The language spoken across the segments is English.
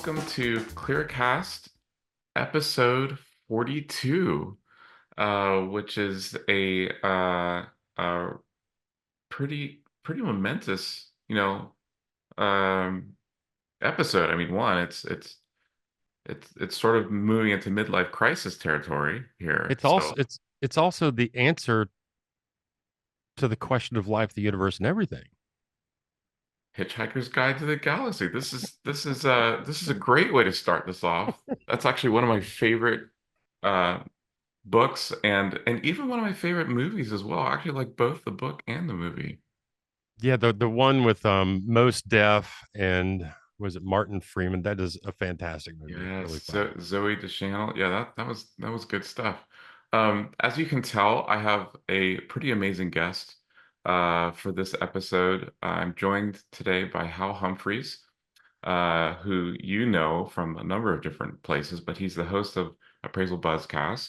welcome to ClearCast episode 42, which is a pretty momentous, um, episode. I mean, one, it's sort of moving into midlife crisis territory here. It's also So, it's also the answer to the question of life, the universe, and everything. Hitchhiker's Guide to the Galaxy. This is a great way to start this off. That's actually one of my favorite uh books and even one of my favorite movies as well. I actually like both the book and the movie. Yeah, the one with Most Def and was it Martin Freeman? That is a fantastic movie. Yes, Really fun. Zoe Deschanel. Yeah, that was good stuff. As you can tell, I have a pretty amazing guest for this episode. I'm joined today by Hal Humphreys, who you know from a number of different places, but he's the host of Appraisal Buzzcast.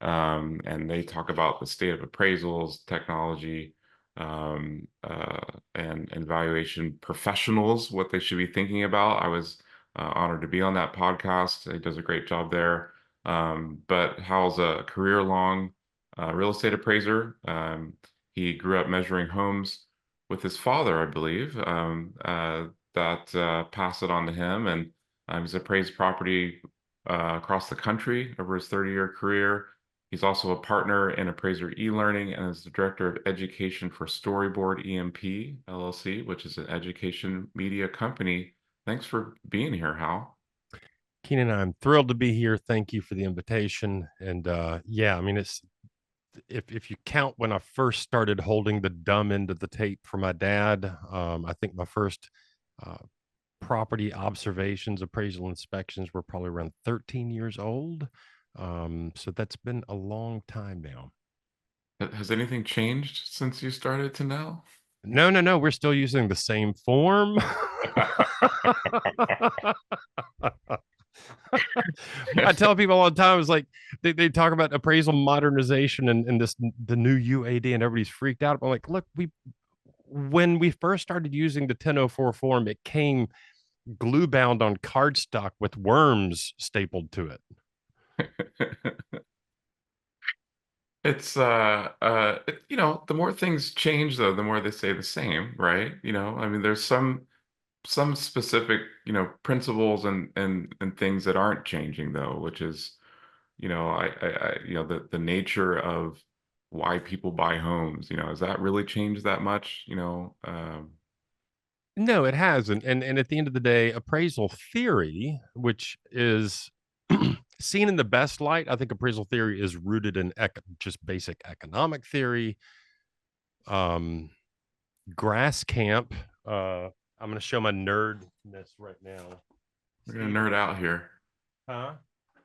And they talk about the state of appraisals, technology, and valuation professionals, what they should be thinking about. I was honored to be on that podcast. He does a great job there. But Hal's a career-long real estate appraiser. He grew up measuring homes with his father, I believe. That passed it on to him, and he's appraised property across the country over his 30-year career. He's also a partner in Appraiser e-learning and is the director of education for Storyboard EMP LLC, which is an education media company. Thanks for being here, Hal. Keenan, I'm thrilled to be here. Thank you for the invitation. And yeah, I mean it's if you count when I first started holding the dumb end of the tape for my dad, I think my first uh, property observations, appraisal inspections were probably around 13 years old. So that's been a long time now. Has anything changed since you started to now? No, no, no. We're still using the same form. I tell people all the time, it's like they talk about appraisal modernization and this the new UAD, and everybody's freaked out. I'm like, look, when we first started using the 1004 form, it came glue bound on cardstock with worms stapled to it. It's the more things change though, the more they stay the same, right? I mean, there's some specific, principles and things that aren't changing though, which is, the nature of why people buy homes, has that really changed that much? No, it hasn't. And at the end of the day, appraisal theory, which is seen in the best light, I think appraisal theory is rooted in just basic economic theory. Um, Grass camp. I'm going to show my nerdness right now. We're gonna Steve, nerd out here. huh?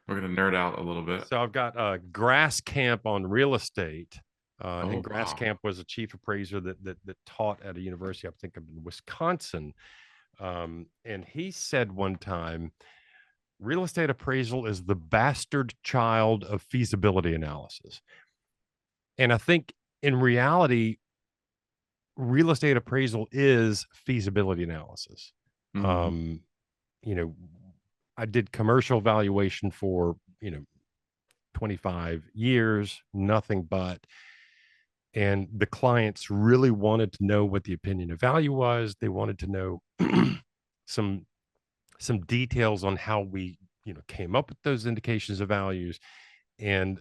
We're gonna nerd out a little bit. So I've got Grass Camp on real estate. And Oh, Grass wow. Camp was a chief appraiser that taught at a university, I think, in Wisconsin. And he said one time, real estate appraisal is the bastard child of feasibility analysis. And I think in reality, real estate appraisal is feasibility analysis. Hmm. Um, you know, I did commercial valuation for, 25 years, nothing but. And the clients really wanted to know what the opinion of value was. They wanted to know some some details on how we, came up with those indications of values and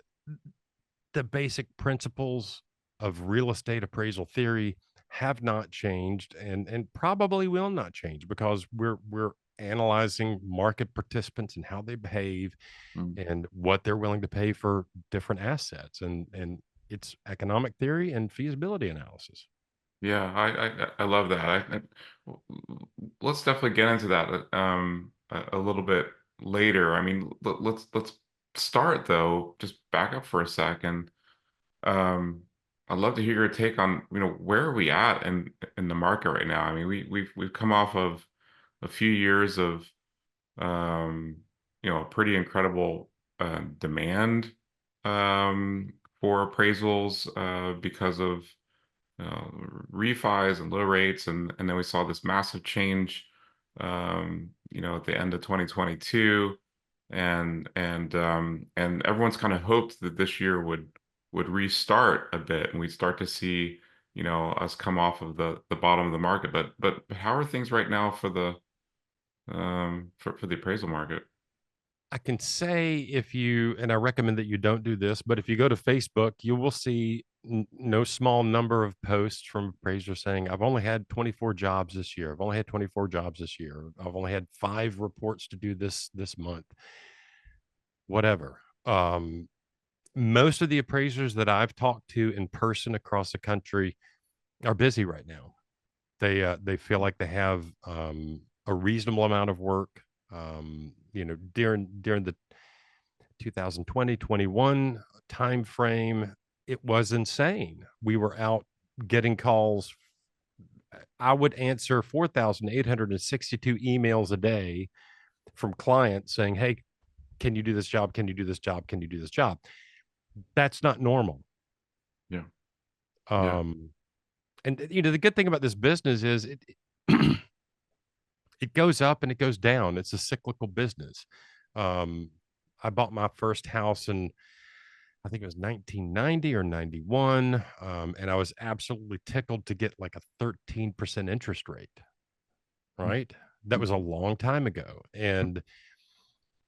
the basic principles of real estate appraisal theory have not changed and probably will not change because we're analyzing market participants and how they behave and what they're willing to pay for different assets and it's economic theory and feasibility analysis. Yeah, I love that. Let's definitely get into that a little bit later. I mean, let's start though. Just back up for a second. Um, I'd love to hear your take on, where are we at in the market right now? I mean, we've come off of a few years of um, pretty incredible demand for appraisals because of uh, refis and low rates, and then we saw this massive change at the end of 2022, and everyone's kind of hoped that this year would restart a bit, and we'd start to see, us come off of the bottom of the market. But how are things right now for the appraisal market? I can say if you, and I recommend that you don't do this, but if you go to Facebook, you will see no small number of posts from appraisers saying, I've only had 24 jobs this year. I've only had 24 jobs this year. I've only had 5 reports to do this month, whatever. Most of the appraisers that I've talked to in person across the country are busy right now. They feel like they have a reasonable amount of work. During the 2020-21 time frame, it was insane. We were out getting calls. I would answer 4,862 emails a day from clients saying, hey, can you do this job? Can you do this job? Can you do this job? That's not normal. Yeah, yeah, Um, and the good thing about this business is it it goes up and it goes down. It's a cyclical business. Um, I bought my first house in, I think it was 1990 or 91. And I was absolutely tickled to get like a 13% interest rate, right? That was a long time ago. And,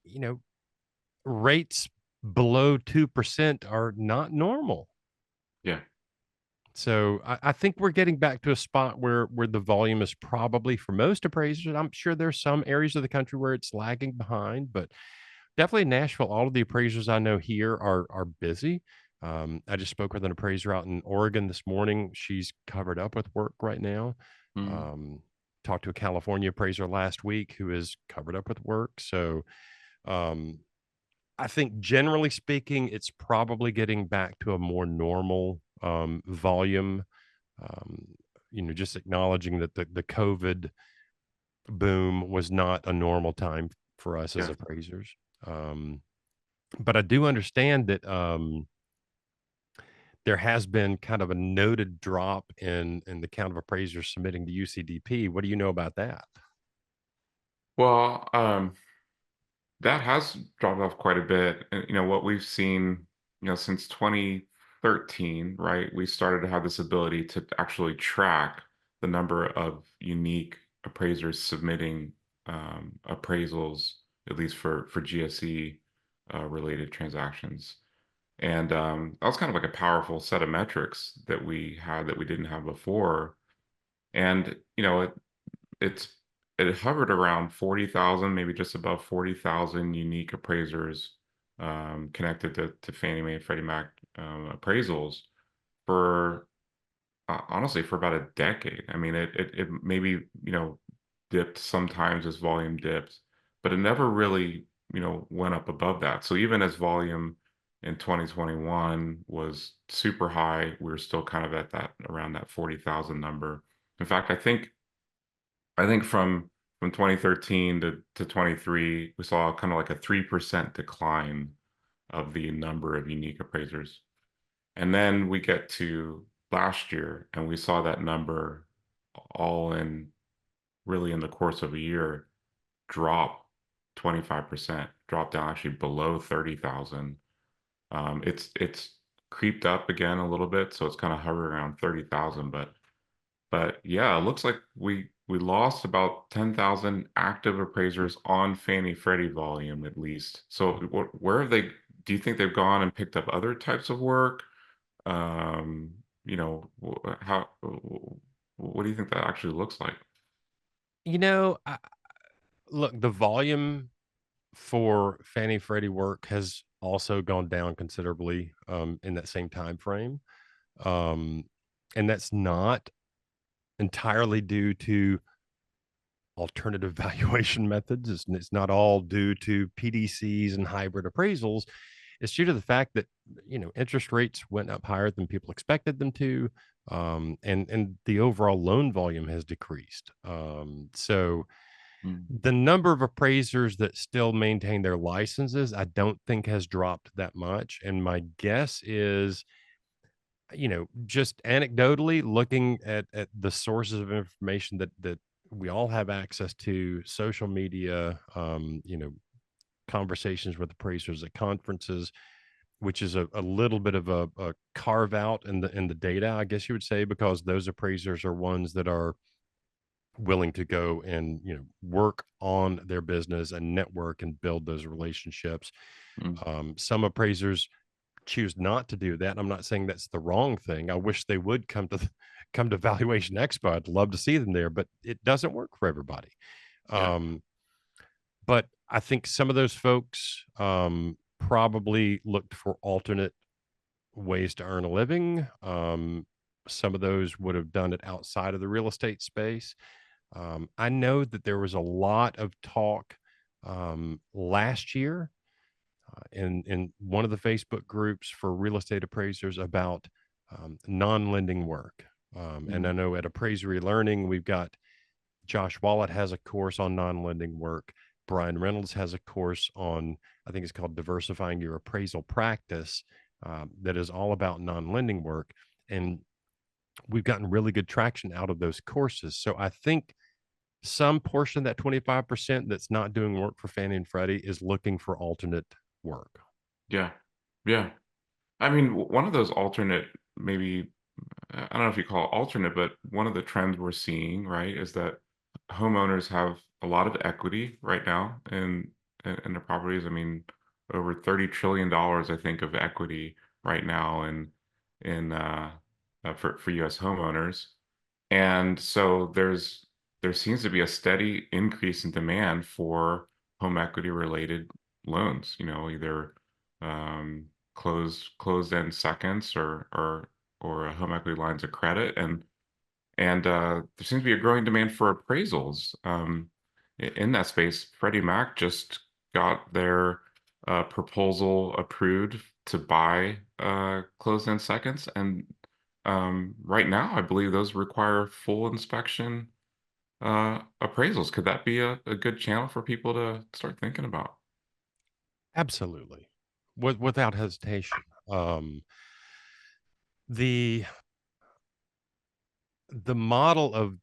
you know, rates below 2% are not normal. yeah, So I think we're getting back to a spot where the volume is probably for most appraisers. I'm sure there's some areas of the country where it's lagging behind, but definitely Nashville. All of the appraisers I know here are busy. I just spoke with an appraiser out in Oregon this morning. She's covered up with work right now. mm, Um, Talked to a California appraiser last week who is covered up with work. So um, I think generally speaking, it's probably getting back to a more normal volume. Um, just acknowledging that the COVID boom was not a normal time for us as yeah. appraisers. Um, but I do understand that there has been kind of a noted drop in the count of appraisers submitting to UCDP. What do you know about that? Well, that has dropped off quite a bit. And, what we've seen, since 2013, right? We started to have this ability to actually track the number of unique appraisers submitting appraisals, at least for GSE related transactions. And that was kind of like a powerful set of metrics that we had that we didn't have before. And, it's it hovered around 40,000, maybe just above 40,000 unique appraisers connected to Fannie Mae and Freddie Mac appraisals for honestly for about a decade. I mean, it maybe dipped sometimes as volume dipped, but it never really went up above that. So even as volume in 2021 was super high, we were still kind of at that around that 40,000 number. In fact, I think from 2013 to 23, we saw kind of like a 3% decline of the number of unique appraisers. And then we get to last year and we saw that number all in really in the course of a year drop 25%, drop down actually below 30,000. It's creeped up again a little bit, so it's kind of hovering around 30,000, but yeah, it looks like we lost about 10,000 active appraisers on Fannie Freddie volume at least. So where have they, do you think they've gone and picked up other types of work? How, what do you think that actually looks like? You know, look, the volume for Fannie Freddie work has also gone down considerably in that same time frame. Um, and that's not entirely due to alternative valuation methods. It's not all due to PDCs and hybrid appraisals. It's due to the fact that interest rates went up higher than people expected them to, and the overall loan volume has decreased. So Mm, the number of appraisers that still maintain their licenses, I don't think has dropped that much. And my guess is, just anecdotally looking at the sources of information that we all have access to social media, conversations with appraisers at conferences, which is a little bit of a carve out in the data, I guess you would say, because those appraisers are ones that are willing to go and work on their business and network and build those relationships. Mm. Some appraisers choose not to do that. I'm not saying that's the wrong thing. I wish they would come to Valuation Expo. I'd love to see them there, but it doesn't work for everybody. Yeah. Um, but I think some of those folks probably looked for alternate ways to earn a living. Some of those would have done it outside of the real estate space. I know that there was a lot of talk last year in one of the Facebook groups for real estate appraisers about non-lending work. And I Mm. know at Appraisery Learning, we've got Josh Wallet has a course on non-lending work. Brian Reynolds has a course on, I think it's called Diversifying Your Appraisal Practice, that is all about non-lending work. And we've gotten really good traction out of those courses. So I think some portion of that 25% that's not doing work for Fannie and Freddie is looking for alternate work. Yeah. Yeah. I mean, one of those alternate, maybe, I don't know if you call it alternate, but one of the trends we're seeing, right, is that homeowners have a lot of equity right now in their properties. I mean, over $30 trillion, I think, of equity right now for U.S. homeowners. And so there seems to be a steady increase in demand for home equity related loans, either um, closed-end seconds or home equity lines of credit. And there seems to be a growing demand for appraisals. In that space, Freddie Mac just got their proposal approved to buy closed-end seconds, and right now, I believe those require full inspection appraisals. Could that be a good channel for people to start thinking about? Absolutely. Without hesitation. The the model of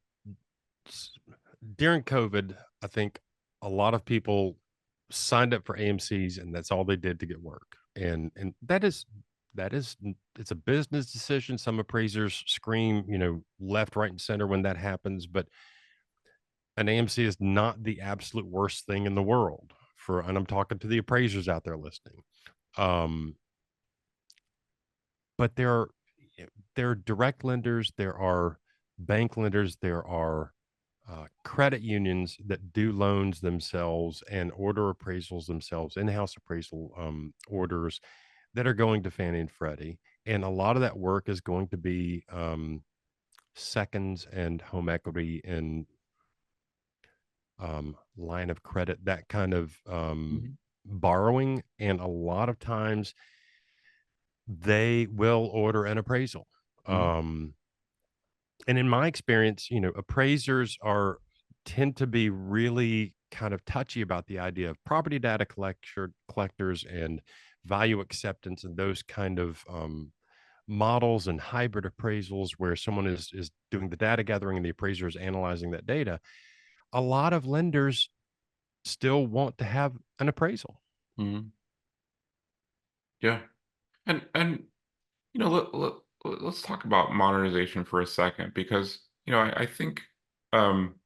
s- during COVID, I think a lot of people signed up for AMC's and that's all they did to get work. And that is it's a business decision. Some appraisers scream, left, right, and center when that happens, but an AMC is not the absolute worst thing in the world for, and I'm talking to the appraisers out there listening. Um, but there are direct lenders, there are bank lenders, there are credit unions that do loans themselves and order appraisals themselves, in-house appraisal orders that are going to Fannie and Freddie, and a lot of that work is going to be seconds and home equity and line of credit, that kind of Mhm. borrowing, and a lot of times they will order an appraisal. Mhm. Um, and in my experience, appraisers are tend to be really kind of touchy about the idea of property data collectors and value acceptance and those kind of models and hybrid appraisals where someone is doing the data gathering and the appraiser is analyzing that data. A lot of lenders still want to have an appraisal. Mhm. Yeah. And let's talk about modernization for a second because I think um,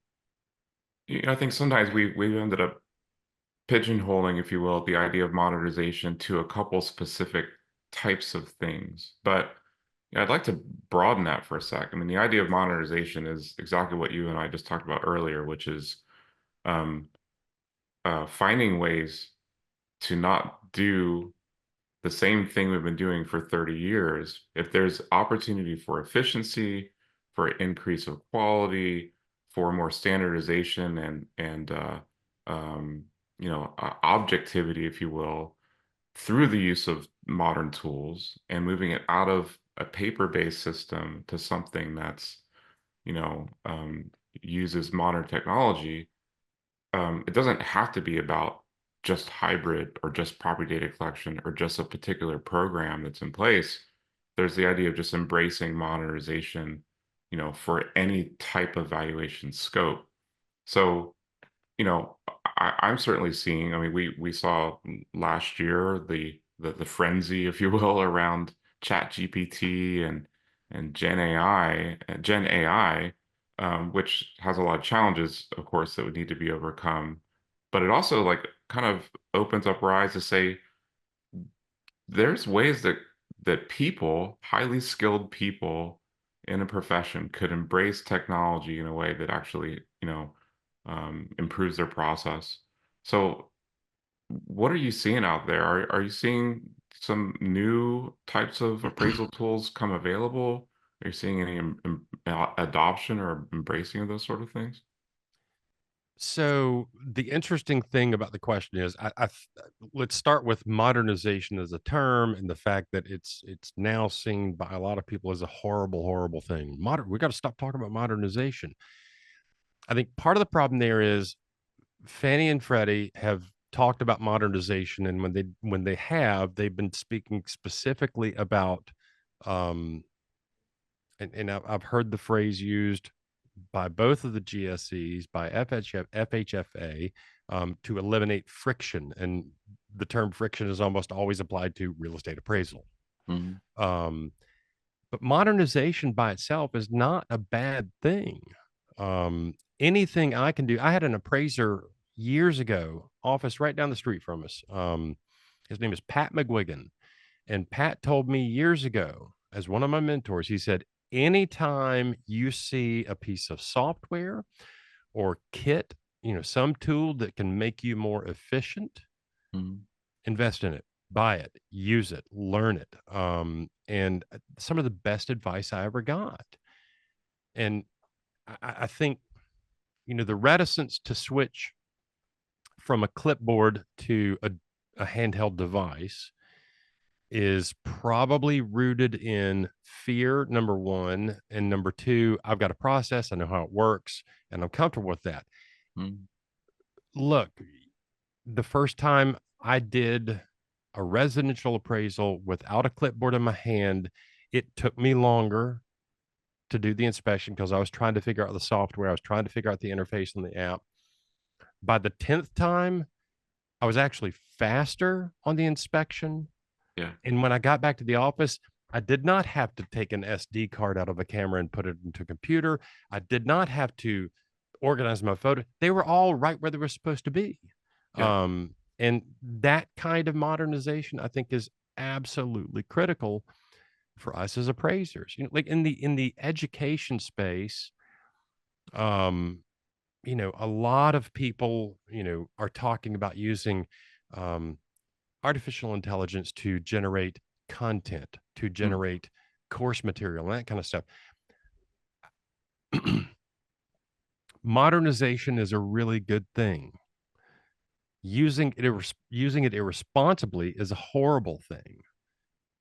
I think sometimes we've ended up pigeonholing, if you will, the idea of modernization to a couple specific types of things. But I'd like to broaden that for a sec. I mean, the idea of modernization is exactly what you and I just talked about earlier, which is um, finding ways to not do the same thing we've been doing for 30 years. If there's opportunity for efficiency, for increase of quality, for more standardization and objectivity, if you will, through the use of modern tools and moving it out of a paper-based system to something that's you know um, uses modern technology. It doesn't have to be about just hybrid or just property data collection or just a particular program that's in place. There's the idea of just embracing modernization, for any type of valuation scope. So, I'm certainly seeing, I mean, we saw last year the frenzy, if you will, around Chat GPT and Gen AI, which has a lot of challenges, of course, that would need to be overcome. But it also like kind of opens up our eyes to say there's ways that people, highly skilled people in a profession could embrace technology in a way that actually, improves their process. So what are you seeing out there? Are you seeing some new types of appraisal tools come available? Are you seeing any adoption or embracing of those sort of things? So the interesting thing about the question is, let's start with modernization as a term and the fact that it's now seen by a lot of people as a horrible, horrible thing. We got to stop talking about modernization. I think part of the problem there is Fannie and Freddie have talked about modernization, and when they have, they've been speaking specifically about, um, and I've heard the phrase used by both of the GSEs, by FHFA, to eliminate friction. And the term friction is almost always applied to real estate appraisal. Mhm. Um, but modernization by itself is not a bad thing. Anything I can do, I had an appraiser years ago, office right down the street from us. His name is Pat McGuigan. And Pat told me years ago, as one of my mentors, he said, anytime you see a piece of software or kit, some tool that can make you more efficient, Mhm. invest in it, buy it, use it, learn it. And some of the best advice I ever got. And I think, the reticence to switch from a clipboard to a handheld device is probably rooted in fear, number one. And number two, I've got a process, I know how it works, and I'm comfortable with that. Mhm. Look, the first time I did a residential appraisal without a clipboard in my hand, it took me longer to do the inspection because I was trying to figure out the software. I was trying to figure out the interface on the app. By the 10th time, I was actually faster on the inspection. Yeah. And when I got back to the office, I did not have to take an SD card out of a camera and put it into a computer. I did not have to organize my photo. They were all right where they were supposed to be. Yeah. And that kind of modernization, I think, is absolutely critical for us as appraisers. Like in the education space, um, a lot of people, are talking about using um, artificial intelligence to generate content, to Mhm. generate course material, and that kind of stuff. Modernization is a really good thing. Using it irresponsibly is a horrible thing.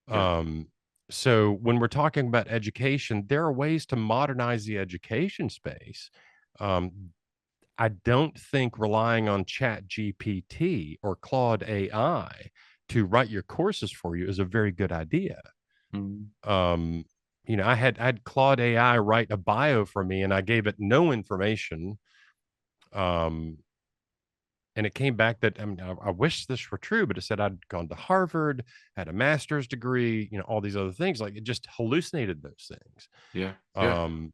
Yeah. Um, so when we're talking about education, there are ways to modernize the education space. Um, I don't think relying on Chat GPT or Claude AI to write your courses for you is a very good idea. Mhm. Um, I had Claude AI write a bio for me, and I gave it no information. Um, and it came back that, I mean, I wish this were true, but it said I'd gone to Harvard, had a master's degree, all these other things. Like, it just hallucinated those things. Yeah. Yeah. Um,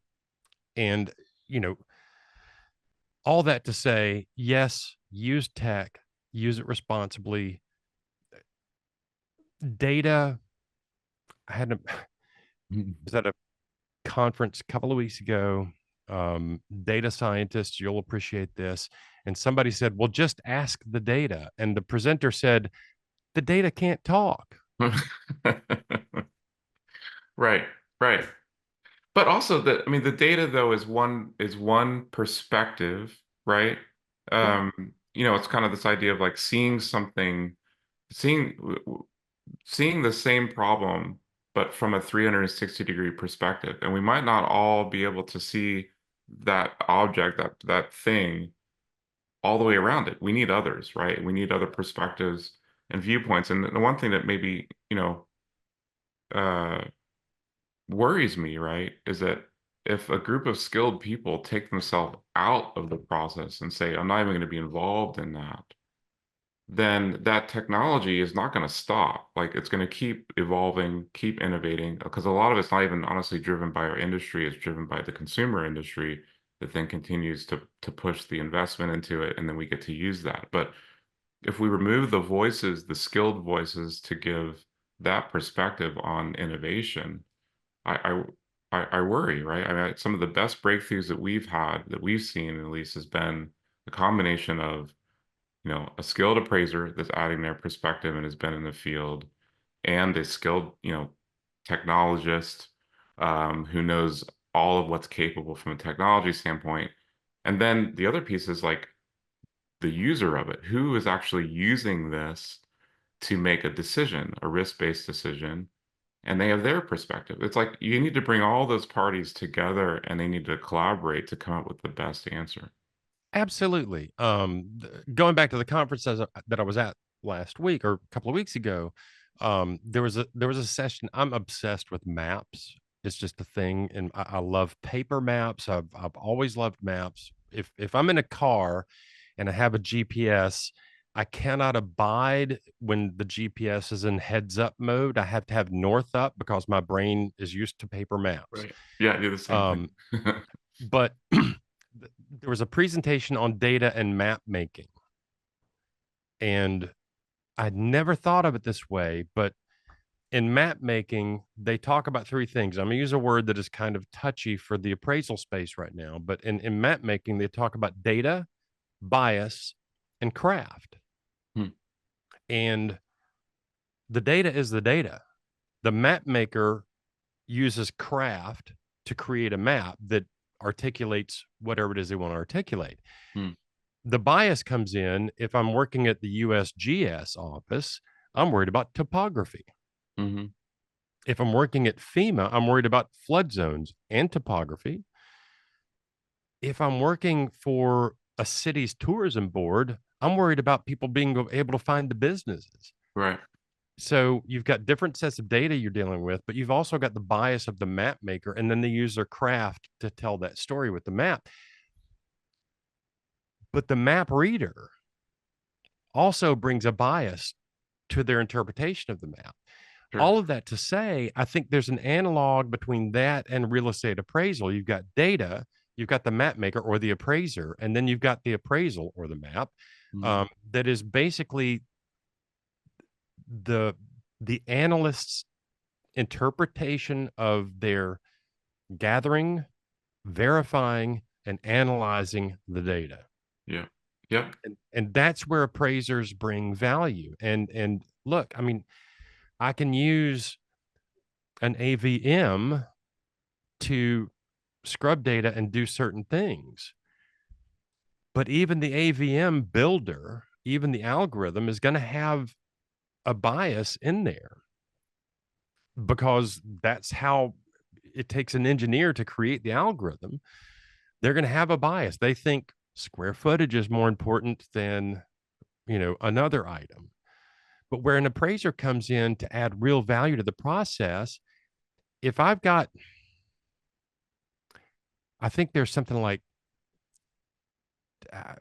and you know, all that to say, yes, use tech, use it responsibly. Data. I had a Mhm. was at a conference a couple of weeks ago. Data scientists, you'll appreciate this. And somebody said, well, just ask the data. And the presenter said, the data can't talk. Right. Right. But also I mean, the data though is one perspective, right? Yeah. It's kind of this idea of like seeing seeing the same problem, but from a 360-degree perspective. And we might not all be able to see that object, that thing, all the way around it. We need others, right? We need other perspectives and viewpoints. And the one thing that maybe, uh, worries me, right, is that if a group of skilled people take themselves out of the process and say, I'm not even going to be involved in that, then that technology is not going to stop. Like it's going to keep evolving, keep innovating, because a lot of it's not even honestly driven by our industry, it's driven by the consumer industry that then continues to push the investment into it, and then we get to use that. But if we remove the voices, the skilled voices to give that perspective on innovation, I I worry, right? I mean, some of the best breakthroughs that we've had, that we've seen at least, has been a combination of, a skilled appraiser that's adding their perspective and has been in the field, and a skilled, technologist who knows all of what's capable from a technology standpoint. And then the other piece is like the user of it, who is actually using this to make a decision, a risk-based decision, and they have their perspective. It's like you need to bring all those parties together and they need to collaborate to come up with the best answer. Absolutely. Going back to the conference that I was at last week or a couple of weeks ago, there was a session. I'm obsessed with maps. It's just a thing, and I love paper maps. I've always loved maps. If I'm in a car and I have a GPS, I cannot abide when the GPS is in heads up mode. I have to have north up because my brain is used to paper maps. Right. Yeah, I do the same thing. Um, but there was a presentation on data and map making, and I'd never thought of it this way, but in map making they talk about three things. I'm going to use a word that is kind of touchy for the appraisal space right now, but in map making they talk about data, bias, and craft. Hmm. And the data is the data. The map maker uses craft to create a map that articulates whatever it is they want to articulate. Hmm. The bias comes in if I'm working at the USGS office, I'm worried about topography. Hmm. If I'm working at FEMA, I'm worried about flood zones and topography. If I'm working for a city's tourism board, I'm worried about people being able to find the businesses. Right. So you've got different sets of data you're dealing with, but you've also got the bias of the map maker, and then they use their craft to tell that story with the map. But the map reader also brings a bias to their interpretation of the map. Sure. All of that to say, I think there's an analog between that and real estate appraisal. You've got data, you've got the map maker or the appraiser, and then you've got the appraisal or the map, Hmm. that is basically the the analyst's interpretation of their gathering, verifying, and analyzing the data. Yeah. Yep. And that's where appraisers bring value. And look, I mean, I can use an AVM to scrub data and do certain things. But even the AVM builder, even the algorithm is going to have a bias in there because that's how it takes an engineer to create the algorithm. They're going to have a bias. They think square footage is more important than, another item. But where an appraiser comes in to add real value to the process, if I've got, I think there's something like, uh,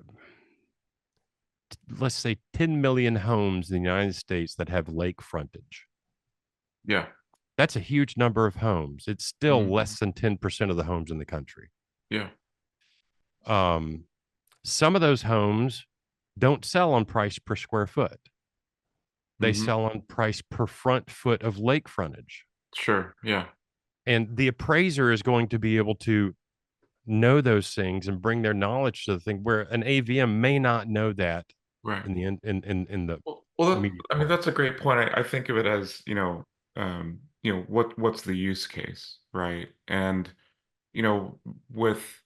let's say 10 million homes in the United States that have lake frontage. Yeah. That's a huge number of homes. It's still Hmm. less than 10% of the homes in the country. Yeah. Um, some of those homes don't sell on price per square foot. They Hmm. sell on price per front foot of lake frontage. Sure. Yeah. And the appraiser is going to be able to know those things and bring their knowledge to the thing where an AVM may not know that Right. in the Well, immediate I mean, past. that's a great point. I think of it as, what's the use case, right? And, you know, with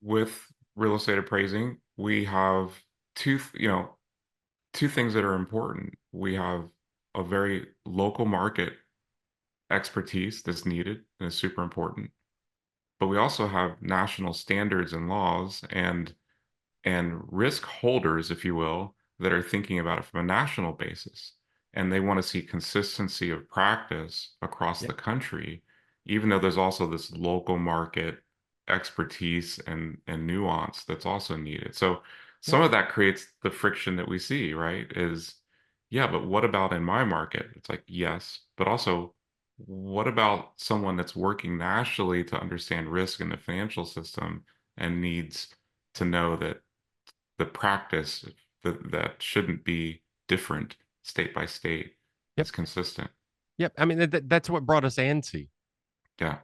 with real estate appraising, we have two things that are important. We have a very local market expertise that's needed and is super important, but we also have national standards and laws and risk holders, if you will, that are thinking about it from a national basis. And they want to see consistency of practice across Yeah. the country. even though there's also this local market expertise and nuance that's also needed. So Yep. some of that creates the friction that we see, right? Is yeah, but what about in my market? It's like, yes, but also what about someone that's working nationally to understand risk in the financial system and needs to know that the practice that shouldn't be different state by state Yep. is consistent. Yep. I mean, that's what brought us ANSI. Yeah.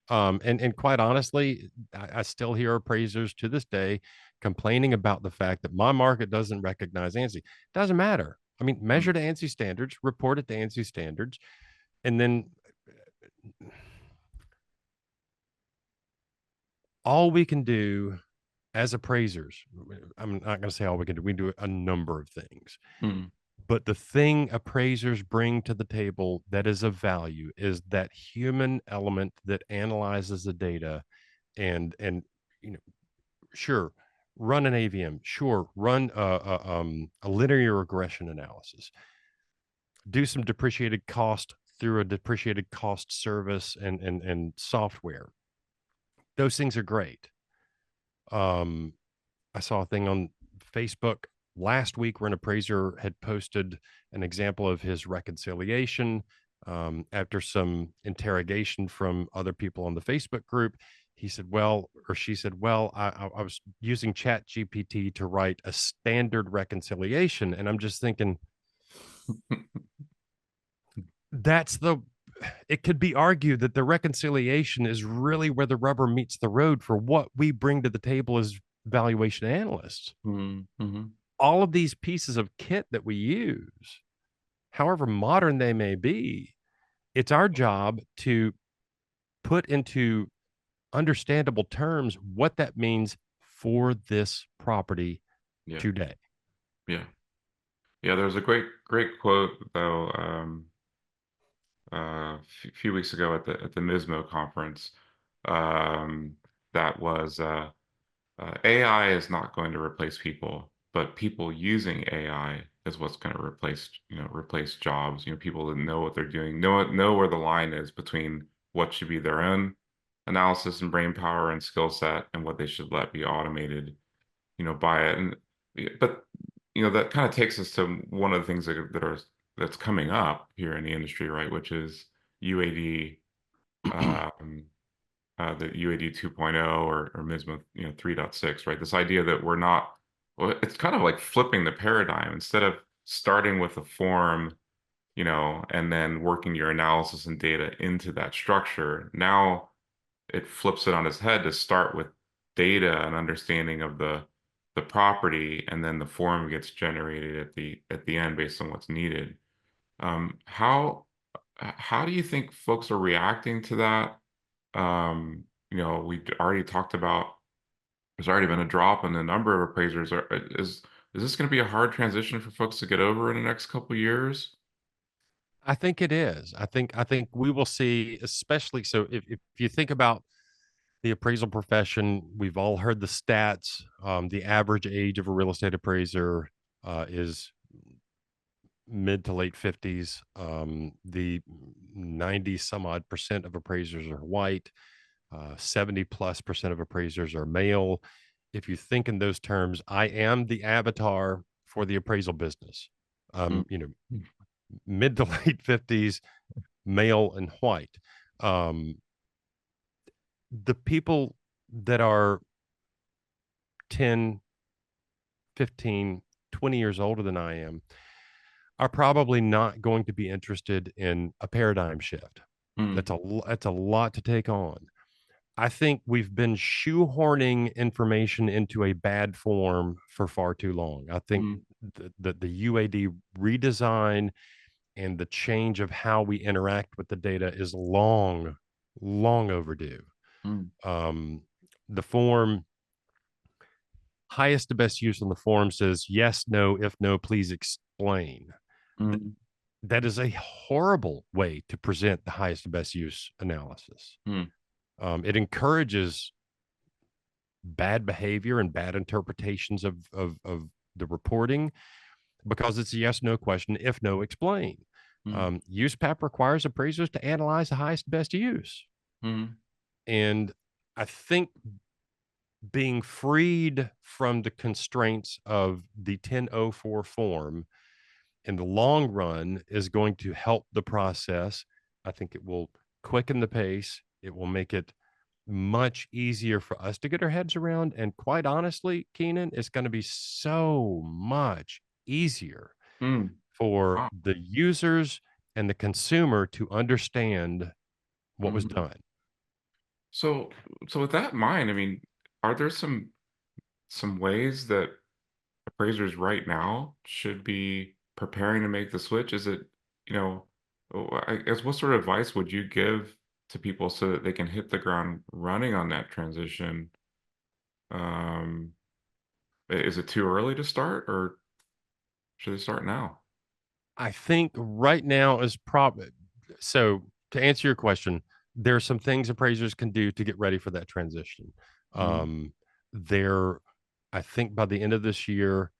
And quite honestly, I still hear appraisers to this day complaining about the fact that my market doesn't recognize ANSI. Doesn't matter. I mean, Mm, measure to ANSI standards, report it to ANSI standards, and then all we can do as appraisers, I'm not going to say all we can do, we do a number of things. mm, But the thing appraisers bring to the table that is of value is that human element that analyzes the data and you know, sure, run an AVM, sure, run a linear regression analysis, do some depreciated cost through a depreciated cost service and software. Those things are great. Um, I saw a thing on Facebook last week where an appraiser had posted an example of his reconciliation. After some interrogation from other people on the Facebook group, he said, well, or she said, well, I was using Chat GPT to write a standard reconciliation. And I'm just thinking, that's the, it could be argued that the reconciliation is really where the rubber meets the road for what we bring to the table as valuation analysts. mm, mhm. All of these pieces of kit that we use, however modern they may be, it's our job to put into understandable terms what that means for this property Yeah. today. Yeah. Yeah. There's a great quote though, few weeks ago at the NISMO conference, um, that was AI is not going to replace people, but people using AI is what's going to replace jobs. People that know what they're doing, know where the line is between what should be their own analysis and brain power and skill set and what they should let be automated, by it. And but that kind of takes us to one of the things that's coming up here in the industry, right? Which is UAD, um, the UAD 2.0 or MISMA, 3.6, right? This idea that we're not, well, it's kind of like flipping the paradigm. Instead of starting with a form, and then working your analysis and data into that structure, now it flips it on its head to start with data and understanding of the property, and then the form gets generated at the end based on what's needed. How do you think folks are reacting to that? We already talked about there's already been a drop in the number of appraisers. Is this going to be a hard transition for folks to get over in the next couple of years? I think it is. I think we will see, especially so if you think about the appraisal profession, we've all heard the stats. The average age of a real estate appraiser is mid to late 50s. The 90 some odd percent of appraisers are white. 70 plus percent of appraisers are male. If you think in those terms, I am the avatar for the appraisal business. Mm, Mid to late 50s, male and white. Um, the people that are 10, 15, 20 years older than I am are probably not going to be interested in a paradigm shift. mm, That's a lot to take on. I think we've been shoehorning information into a bad form for far too long. I think mm, the UAD redesign and the change of how we interact with the data is long overdue. mm, Um, the form highest to best use on the form says yes, no, if no, please explain. mm, That is a horrible way to present the highest to best use analysis. mm, It encourages bad behavior and bad interpretations of the reporting because it's a yes no question. If no, explain. Mm-hmm. USPAP requires appraisers to analyze the highest best use. Mm-hmm. And I think being freed from the constraints of the 1004 form in the long run is going to help the process. I think it will quicken the pace. It will make it much easier for us to get our heads around. And quite honestly, Kenan, it's going to be so much easier Mm. for Wow. the users and the consumer to understand what was Mhm. done. So, so with that in mind, I mean, are there some ways that appraisers right now should be preparing to make the switch? Is it, I guess what sort of advice would you give to people so that they can hit the ground running on that transition? Um, is it too early to start, or should they start now? I think right now is probably so. To answer your question, there are some things appraisers can do to get ready for that transition. Mm, There, I think by the end of this year,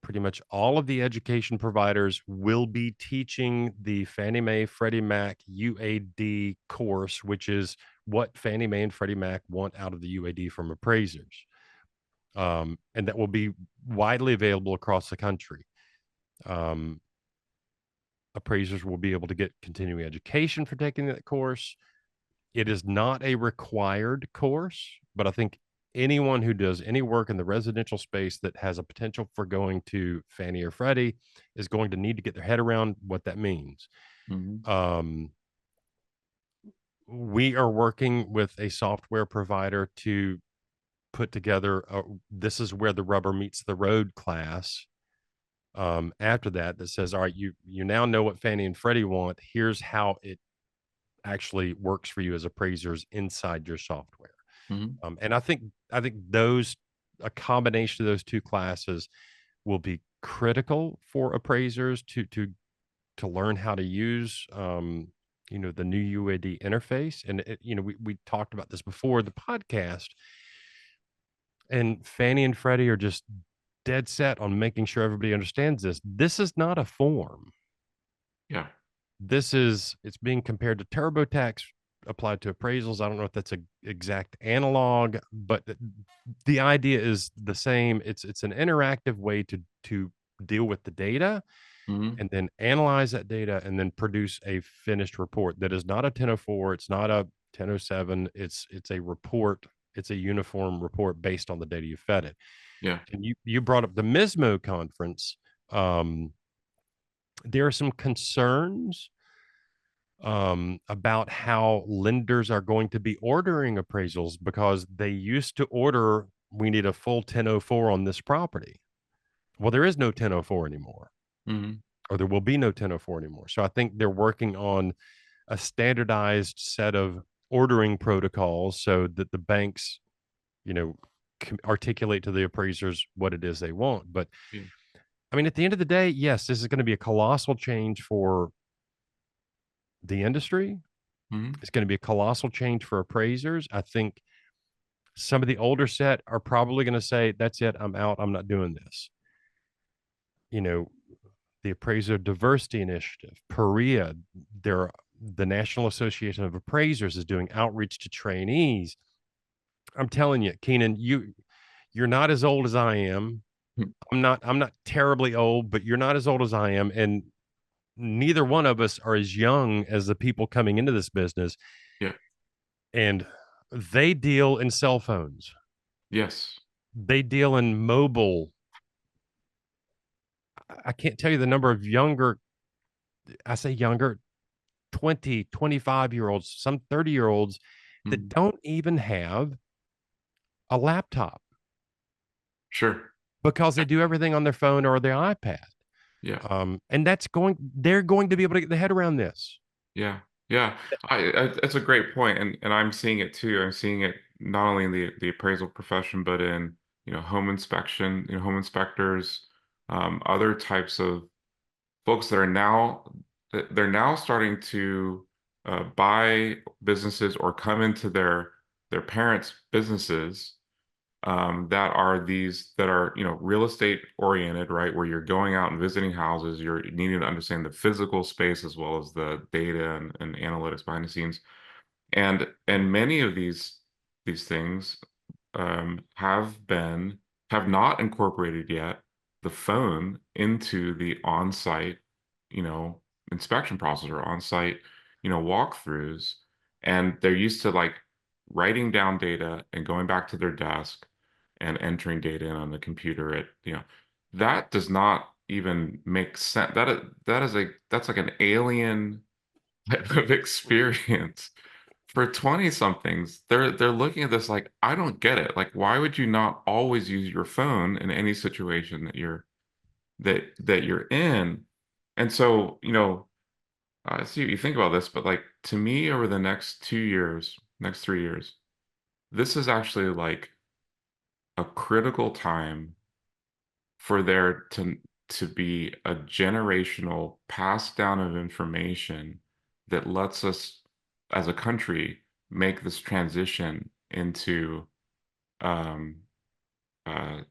pretty much all of the education providers will be teaching the Fannie Mae Freddie Mac UAD course, which is what Fannie Mae and Freddie Mac want out of the UAD from appraisers. And that will be widely available across the country. Um, Appraisers will be able to get continuing education for taking that course. It is not a required course, but I think anyone who does any work in the residential space that has a potential for going to Fannie or Freddie is going to need to get their head around what that means. mhm, Um, we are working with a software provider to put together this is where the rubber meets the road class after that says, all right, you now know what Fannie and Freddie want. Here's how it actually works for you as appraisers inside your software. mhm, And I think those a combination of those two classes will be critical for appraisers to learn how to use the new UAD interface. And we talked about this before the podcast, and Fannie and Freddie are just dead set on making sure everybody understands this. This is not a form. yeah. It's being compared to TurboTax applied to appraisals. I don't know if that's a exact analog, but the idea is the same. It's an interactive way to deal with the data Mhm, and then analyze that data and then produce a finished report that is not a 1004, it's not a 1007, it's a report, it's a uniform report based on the data you fed it. yeah. And you brought up the MISMO conference. Um, there are some concerns about how lenders are going to be ordering appraisals because they used to order, we need a full 1004 on this property. Well, there is no 1004 anymore, Mhm, or there will be no 1004 anymore. So I think they're working on a standardized set of ordering protocols so that the banks, you know, articulate to the appraisers what it is they want. But yeah. I mean, at the end of the day, yes, this is going to be a colossal change for the industry. Mhm, It's going to be a colossal change for appraisers. I think some of the older set are probably going to say, that's it, I'm out, I'm not doing this. You know, the Appraiser Diversity Initiative, PARIA, the National Association of Appraisers is doing outreach to trainees. I'm telling you, Kenan, you're not as old as I am. mhm, I'm not terribly old, but you're not as old as I am. And neither one of us are as young as the people coming into this business. yeah. And they deal in cell phones. Yes. They deal in mobile. I can't tell you the number of younger, I say younger, 20, 25-year olds, some 30-year olds that Mhm, don't even have a laptop sure. because they do everything on their phone or their iPad. Yeah. And they're going to be able to get their head around this. Yeah, yeah. That's a great point, and I'm seeing it too. I'm seeing it not only in the appraisal profession, but in home inspection, home inspectors, other types of folks that are now they're now starting to buy businesses or come into their parents' businesses that are real estate oriented, right? Where you're going out and visiting houses, you're needing to understand the physical space as well as the data and analytics behind the scenes. And many of these things have not incorporated yet the phone into the on-site, you know, inspection process or on-site, walkthroughs. And they're used to like writing down data and going back to their desk and entering data in on the computer that does not even make sense. That's like an alien type of experience for 20 somethings. They're looking at this like, I don't get it. Like, why would you not always use your phone in any situation that you're in? And so, see what you think about this, but like to me, over the next 2 years, next 3 years, this is actually like a critical time for there to be a generational pass down of information that lets us as a country make this transition into um, uh,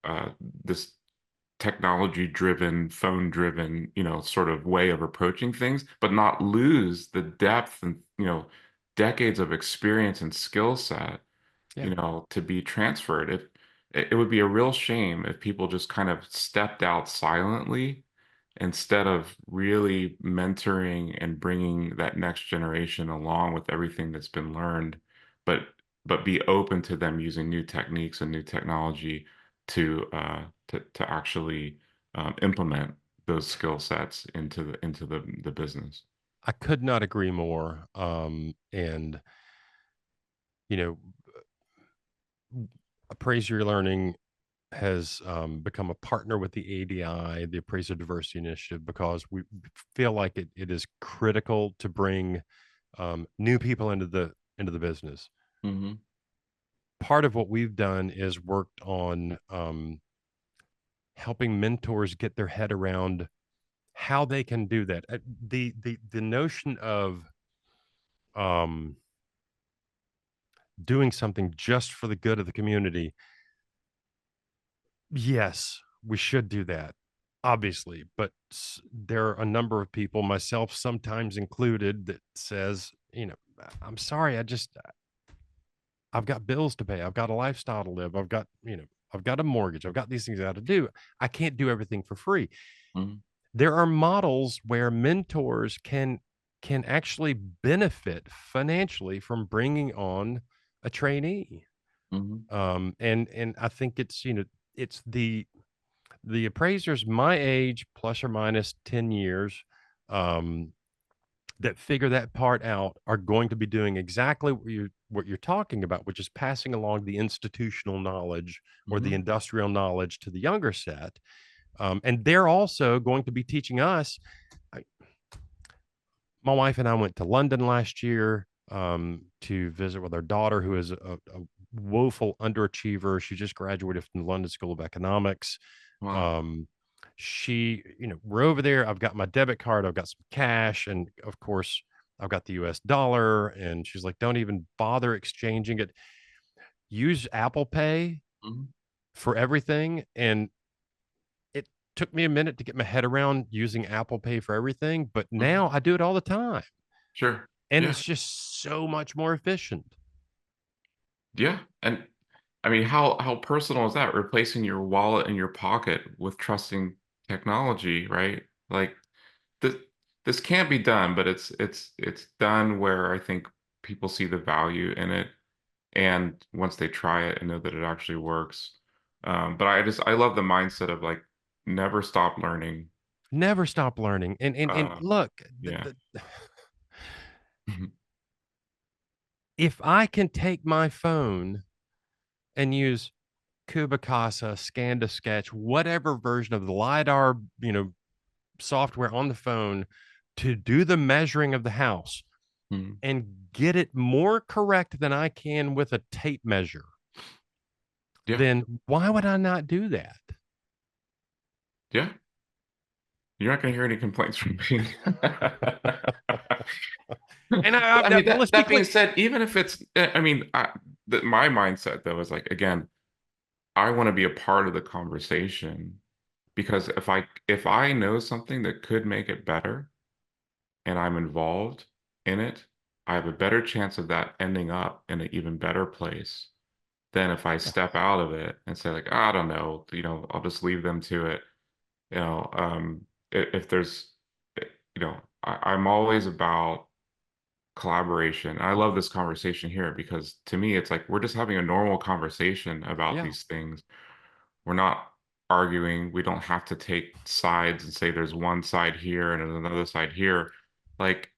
uh, this technology driven, phone driven, sort of way of approaching things, but not lose the depth and, decades of experience and skill set, Yeah. to be transferred. It would be a real shame if people just kind of stepped out silently instead of really mentoring and bringing that next generation along with everything that's been learned, but be open to them using new techniques and new technology to actually implement those skill sets into the business. I could not agree more. And you know, Appraiser Learning has become a partner with the ADI, the Appraisal Diversity Initiative, because we feel like it is critical to bring new people into the business. Hmm. Part of what we've done is worked on helping mentors get their head around how they can do that. The notion of um, doing something just for the good of the community, yes, we should do that, obviously, but there are a number of people, myself sometimes included, that says, I'm sorry, I've got bills to pay, I've got a lifestyle to live, I've got a mortgage, I've got these things I got to do. I can't do everything for free. Hmm. There are models where mentors can actually benefit financially from bringing on a trainee. Hmm. And I think it's the appraisers my age plus or minus 10 years um, that figure that part out are going to be doing exactly what you're talking about, which is passing along the institutional knowledge or the Hmm. industrial knowledge to the younger set. And they're also going to be teaching us. My wife and I went to London last year to visit with our daughter, who is a woeful underachiever. She just graduated from the London School of Economics. Wow. Um, we're over there. I've got my debit card, I've got some cash, and of course, I've got the US dollar. And she's like, don't even bother exchanging it. Use Apple Pay Hmm. for everything. And it took me a minute to get my head around using Apple Pay for everything, but Hmm. now I do it all the time. Sure. And Yeah. it's just so much more efficient. Yeah. And I mean, how personal is that? Replacing your wallet in your pocket with trusting technology, right? Like this this can't be done, but it's done where I think people see the value in it, and once they try it and know that it actually works. But I love the mindset of like never stop learning. Never stop learning. And Uh, look, yeah. if I can take my phone and use Kubicasa, Scan to Sketch, whatever version of the LiDAR, software on the phone to do the measuring of the house Mhm. and get it more correct than I can with a tape measure, Yeah. then why would I not do that? Yeah. You're not going to hear any complaints from me. And I mean, let's be that clear. being said, even if it's, I mean, my mindset though is like, again, I want to be a part of the conversation because if I know something that could make it better and I'm involved in it, I have a better chance of that ending up in an even better place than if I Yeah. step out of it and say like, "Ah, I don't know, I'll just leave them to it. If there's, I'm always about collaboration. I love this conversation here because to me, it's like we're just having a normal conversation about Yeah. these things. We're not arguing. We don't have to take sides and say there's one side here and another side here. Like,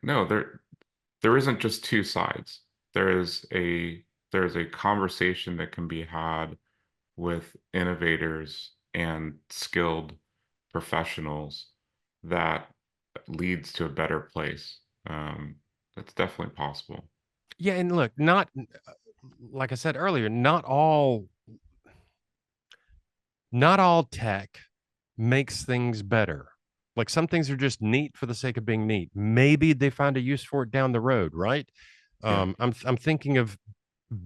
no, there isn't just two sides. There is a conversation that can be had with innovators and skilled professionals that leads to a better place. Um, that's definitely possible. Yeah. And look, like I said earlier, not all tech makes things better. Like some things are just neat for the sake of being neat. Maybe they find a use for it down the road, right? Yeah. I'm thinking of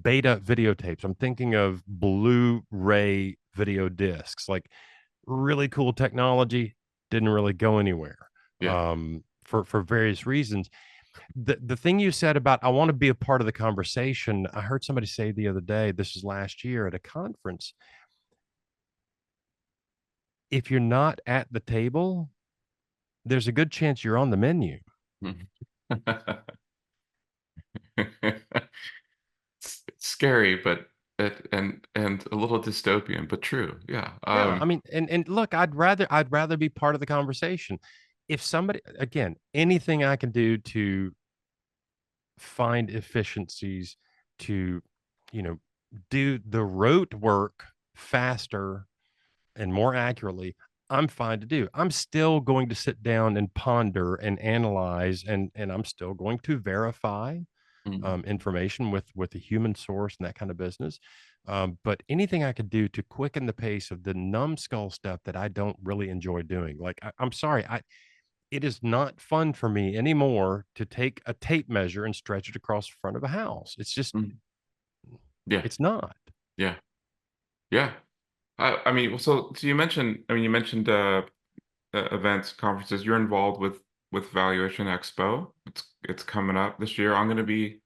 beta videotapes. I'm thinking of Blu-ray video discs. Like really cool technology, didn't really go anywhere Yeah. for various reasons. The thing you said about I want to be a part of the conversation, I heard somebody say the other day, this is last year at a conference, if you're not at the table, there's a good chance you're on the menu. It's scary, but and a little dystopian, but true. Yeah. Yeah, I mean, and look, I'd rather be part of the conversation. If somebody, again, anything I can do to find efficiencies to, you know, do the rote work faster and more accurately, I'm fine to do. I'm still going to sit down and ponder and analyze, and I'm still going to verify Mm, information with a human source and that kind of business. But anything I could do to quicken the pace of the numbskull stuff that I don't really enjoy doing, like I'm sorry, it is not fun for me anymore to take a tape measure and stretch it across the front of a house. It's just, mm. Yeah. it's not. Yeah. Yeah. I mean, well, so you mentioned events, conferences. You're involved with Valuation Expo. It's coming up this year. I'm going to be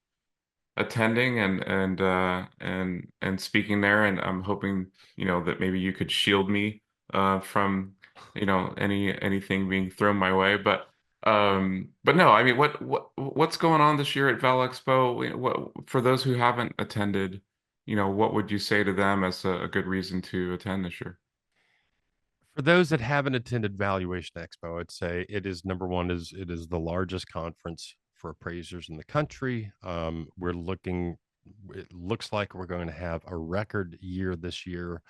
attending and speaking there, and I'm hoping that maybe you could shield me from anything being thrown my way. But no, I mean, what's going on this year at Val Expo? What for those who haven't attended, what would you say to them as a good reason to attend this year? For those that haven't attended Valuation Expo, I'd say it is number one is it is the largest conference for appraisers in the country. It looks like we're going to have a record year this year.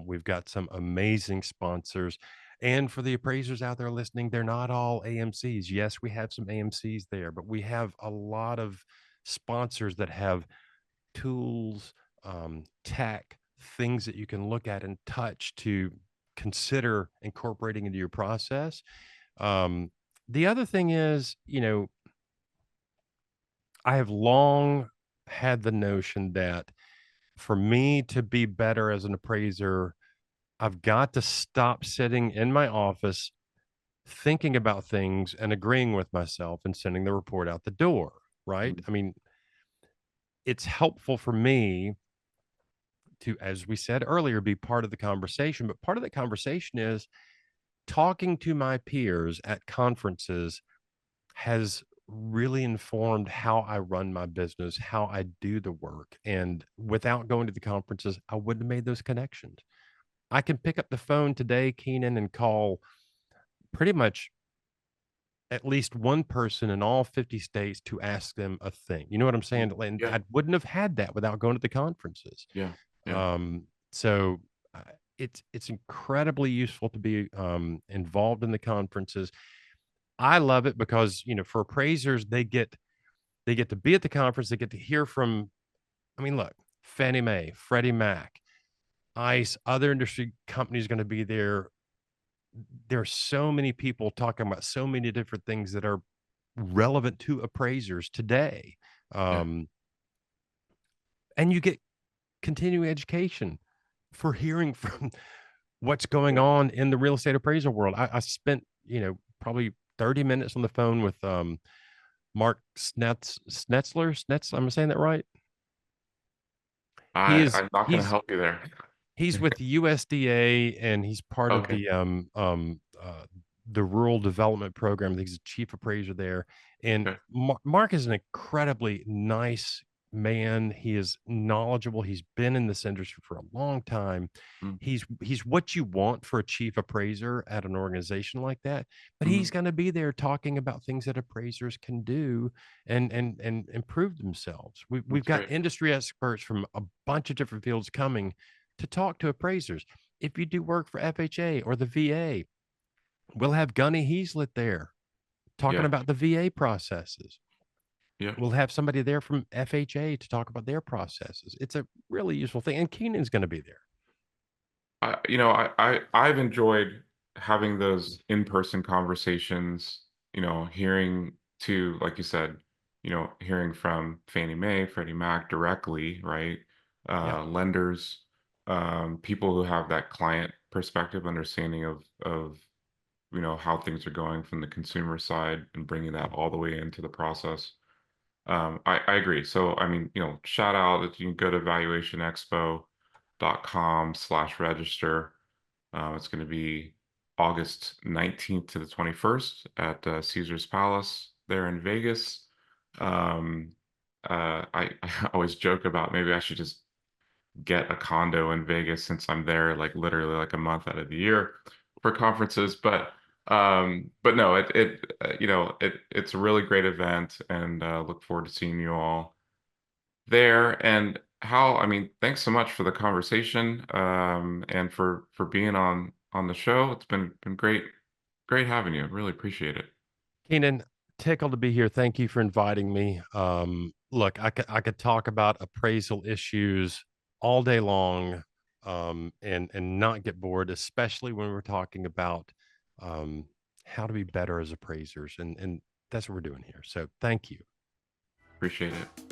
We've got some amazing sponsors. And for the appraisers out there listening, they're not all AMCs. Yes, we have some AMCs there, but we have a lot of sponsors that have tools, tech, things that you can look at and touch to consider incorporating into your process. Um, the other thing is, I have long had the notion that for me to be better as an appraiser, I've got to stop sitting in my office thinking about things and agreeing with myself and sending the report out the door. Right. Mm, I mean, it's helpful for me to, as we said earlier, be part of the conversation. But part of the conversation is talking to my peers at conferences has really informed how I run my business, how I do the work. And without going to the conferences, I wouldn't have made those connections. I can pick up the phone today, Keenan, and call pretty much at least one person in all 50 states to ask them a thing. You know what I'm mm. saying? And Yeah. I wouldn't have had that without going to the conferences. Yeah. Yeah. So it's incredibly useful to be involved in the conferences. I love it because for appraisers they get to be at the conference. They get to hear from. I mean, look, Fannie Mae, Freddie Mac, ICE, other industry companies going to be there. There are so many people talking about so many different things that are relevant to appraisers today. Yeah. Um, and you get continuing education. for hearing from what's going on in the real estate appraisal world. I spent, probably 30 minutes on the phone with Mark Snetz. I'm saying that right? He is I'm not going to he's help you there. he's with USDA, and he's part of Okay. the rural development program. I think he's a chief appraiser there. And Okay. Mark is an incredibly nice man. He is knowledgeable. He's been in this industry for a long time. Mm-hmm. He's what you want for a chief appraiser at an organization like that. But Mm-hmm. he's going to be there talking about things that appraisers can do and improve themselves. We've That's got great. industry experts from a bunch of different fields coming to talk to appraisers. If you do work for FHA or the VA, we'll have Gunny Heaslet there talking Yeah. about the VA processes. Yeah. We'll have somebody there from FHA to talk about their processes. It's a really useful thing. And Kenon's going to be there. I've enjoyed having those in-person conversations, hearing to, like you said, hearing from Fannie Mae, Freddie Mac directly, right? Yeah. Lenders, people who have that client perspective, understanding of how things are going from the consumer side and bringing that all the way into the process. I agree. So, I mean, shout out that you can go to valuationexpo.com/register. It's going to be August 19th to the 21st at Caesar's Palace there in Vegas. Um, I always joke about maybe I should just get a condo in Vegas since I'm there like literally like a month out of the year for conferences. But no, it's a really great event, and look forward to seeing you all there. And Hal, I mean, thanks so much for the conversation, and for being on the show. It's been great having you. Really appreciate it. Kenon, tickled to be here. Thank you for inviting me. Look, I could talk about appraisal issues all day long, and not get bored, especially when we're talking about um, how to be better as appraisers, and that's what we're doing here. So thank you. Appreciate it.